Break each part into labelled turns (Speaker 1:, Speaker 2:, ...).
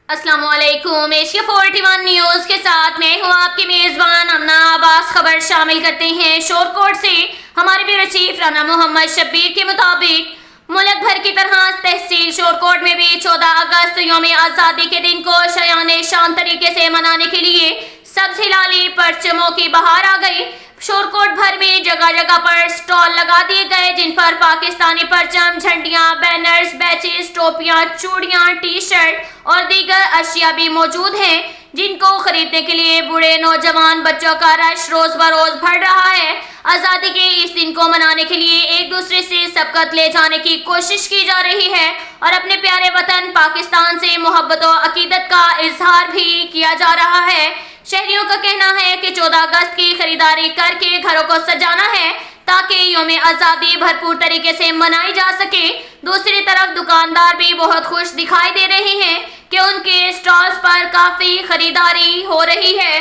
Speaker 1: अस्सलाम वालेकुम। Asia 41 news के साथ मैं हूँ आपकी मेजबान अमना आबास। खबर शामिल करते हैं शोरकोट से। हमारे ब्यूरो चीफ राना मोहम्मद शब्बीर के मुताबिक मुल्क भर की तरह तहसील शोरकोट में भी 14 अगस्त यौम आज़ादी के दिन को शायान शान तरीके से मनाने के लिए सब्ज़ हिलाली परचमों की बहार आ गई। शोरकोट भर में जगह जगह पर स्टॉल लगा दिए गए जिन पर पाकिस्तानी परचम, झंडियां, बैनर्स, बैचेस, टोपियां, चूड़ियां, टी शर्ट और दीगर अशिया भी मौजूद हैं जिनको खरीदने के लिए बूढ़े, नौजवान, बच्चों का रश रोज बरोज बढ़ रहा है। आज़ादी के इस दिन को मनाने के लिए एक दूसरे से सबकत ले जाने की कोशिश की जा रही है और अपने प्यारे वतन पाकिस्तान से मोहब्बत और अकीदत का इजहार भी किया जा रहा है। शहरियों का कहना है कि 14 अगस्त की खरीदारी करके घरों को सजाना है ताकि यौम आज़ादी भरपूर तरीके से मनाई जा सके। दूसरी तरफ दुकानदार भी बहुत खुश दिखाई दे रहे हैं कि उनके स्टॉल्स पर काफी खरीदारी हो रही है।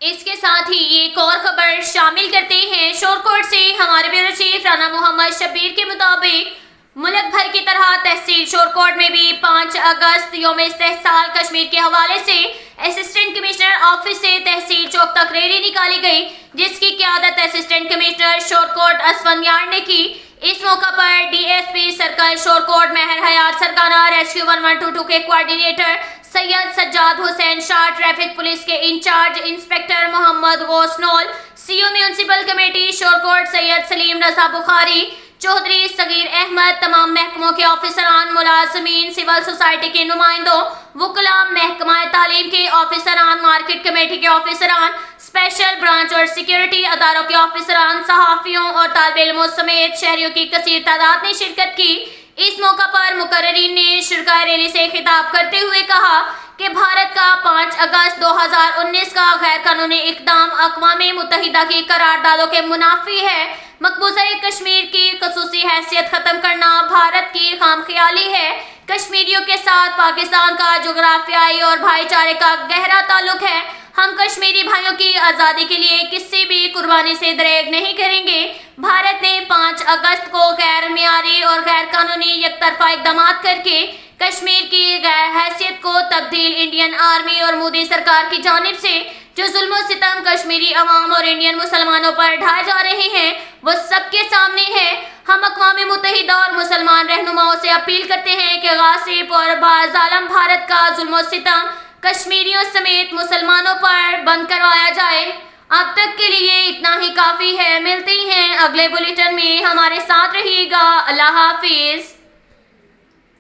Speaker 1: इसके साथ ही एक और खबर शामिल करते हैं शोरकोट से। हमारे ब्यूरो चीफ राना मोहम्मद शब्बीर के मुताबिक मुल्क भर की तरह तहसील शोरकोट में भी 5 अगस्त यौम इस्तेहसाल कश्मीर के हवाले से असिस्टेंट कमिश्नर ऑफिस से तहसील चौक तक रैली निकाली गई जिसकी क़यादत असिस्टेंट कमिश्नर शोरकोट असफंदियार ने की। इस मौका पर DSP circle Shorkot Mehr Hayat Sarkana rescue 1122 के coordinator Syed Sajjad Hussain Shah, traffic police के incharge inspector Muhammad Gosnol, CO municipal committee Shorkot Syed Saleem Raza Bukhari, Chaudhry Saghir Ahmed, तमाम महकमों के ऑफिसरान, मुलाजमीन, सिविल सोसाइटी के नुमाइंदों, वकला, महकमा तालीम के ऑफिसरान, मार्केट कमेटी के ऑफिसरान, स्पेशल ब्रांच और सिक्योरिटी अदारों के ऑफिसरान, सहाफियों और तालिब इल्मों समेत शहरियों की कसीर तादाद ने शिरकत की। इस मौका पर मुकर्ररीन ने शुरकाए रैली से खिताब करते हुए कहा कि भारत का 5 अगस्त 2019 का गैर कानूनी इक़दाम अक़वाम मुत्तहिदा की करारदादों के मुनाफी है। मकबूजा कश्मीर की खसूसी हैसियत खत्म करना भारत की खामख्याली है। कश्मीरियों के साथ पाकिस्तान का जोग्राफियाई और भाईचारे का गहरा ताल्लुक है। हम कश्मीरी भाइयों की आज़ादी के लिए किसी भी कुर्बानी से दरेग नहीं करेंगे। भारत ने 5 अगस्त को गैर मियारी और गैर कानूनी एकतरफा इक़दाम करके कश्मीर की हैसियत को तब्दील इंडियन आर्मी और मोदी सरकार की जानिब से जो जुल्म सितम कश्मीरी अवाम और इंडियन मुसलमानों पर ढाए जा रहे हैं वो सबके सामने है। हम अक़वाम मुत्तहिदा और मुसलमान रहनुमाओं से अपील करते हैं कि गासिब और बाज़ालम भारत का जुल्म सितम कश्मीरियों समेत मुसलमानों पर बंद करवाया जाए। अब तक के लिए इतना ही काफ़ी है। मिलते हैं अगले बुलेटिन में, हमारे साथ रहिएगा। अल्लाह हाफिज़।